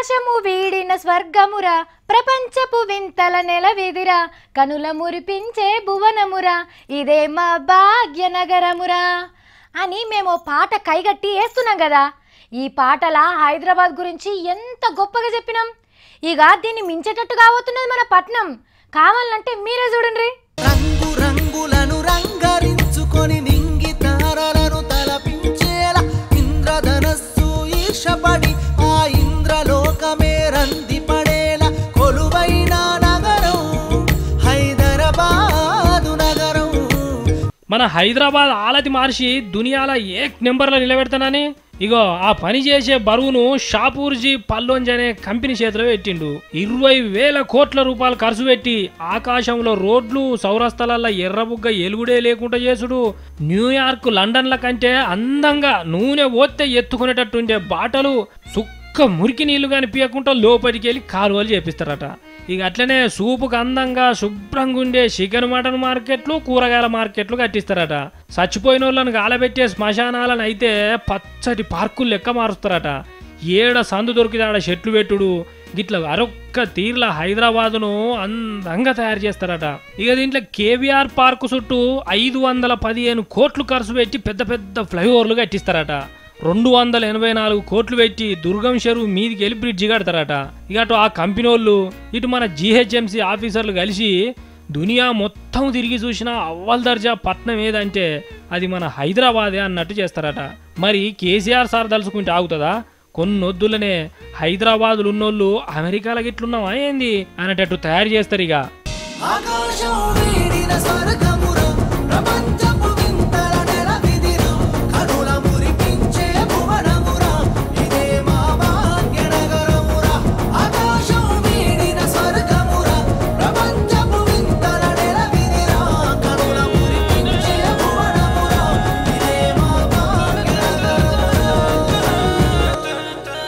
ఆకాశము వీడిన స్వర్గమురా ప్రపంచపు వింతల నెలవిదిరా కనుల మురిపించే భువనమురా ఇదే మా భాగ్యనగరమురా అని మేము పాట కైగట్టి వేస్తున్నాం కదా. ఈ పాటల హైదరాబాద్ గురించి ఎంత గొప్పగా చెప్పినాం. ఇక దీన్ని మించేటట్టు కాబోతున్నది మన పట్నం. కావాలంటే మీరే చూడండి. రంగు రంగులను రంగరించుకొని నింగి తారలను తలపించేలా ఇంద్రధనస్సు ఈర్షపడి ఆ ఇంద్రలోకమే రంది పడేలా కొలువైన నగరం హైదరాబాదు నగరం. మన హైదరాబాద్ ఆలతి మార్చి దునియాల ఏక్ నెంబర్లో నిలబెడతానని ఇగో ఆ పని చేసే బరువును షాపూర్జీ పల్లోంజ్ అనే కంపెనీ చేతిలో పెట్టిండు. 20,000 కోట్ల రూపాయలు ఖర్చు పెట్టి ఆకాశంలో రోడ్లు సౌరస్థలాల్లో ఎర్రబుగ్గ ఎలుగుడే లేకుండా చేసుడు, న్యూయార్క్ లండన్ల కంటే అందంగా నూనె ఓత్తే ఎత్తుకునేటట్టుండే బాటలు సుక్క మురికి నీళ్లు కనిపించకుండా లోపలికి వెళ్ళి కాలువలు చేపిస్తారట. ఇక అట్లనే సూపుకు అందంగా శుభ్రంగా ఉండే చికెన్ మటన్ మార్కెట్లు కూరగాయల మార్కెట్లు కట్టిస్తారట. చచ్చిపోయిన వాళ్ళని గాలబెట్టే శ్మశానాలను అయితే పచ్చటి పార్కులు లెక్క మారుస్తారట. ఏడ సందు దొరికితే ఆడ చెట్లు పెట్టుడు గిట్ల అరొక్క తీర్ల హైదరాబాదును అందంగా తయారు చేస్తారట. ఇక దీంట్లో కేవీఆర్ పార్కు చుట్టూ 515 కోట్లు ఖర్చు పెట్టి పెద్ద పెద్ద ఫ్లైఓవర్లు కట్టిస్తారట. 284 కోట్లు పెట్టి దుర్గం చెరువు మీదికి వెళ్ళి బ్రిడ్జి కడతారట. ఇక అటు ఆ కంపెనీ వాళ్ళు ఇటు మన జీహెచ్ఎంసీ ఆఫీసర్లు కలిసి దునియా మొత్తం తిరిగి చూసిన అవ్వల్ దర్జా పట్నం ఏదంటే అది మన హైదరాబాదే అన్నట్టు చేస్తారట. మరి కేసీఆర్ సార్ తలుచుకుంటే ఆగుతుందా? కొన్నొద్దులనే హైదరాబాదులు ఉన్నోళ్ళు అమెరికాలో గిట్లున్నావా ఏంది అనేటట్టు తయారు చేస్తారు. ఇక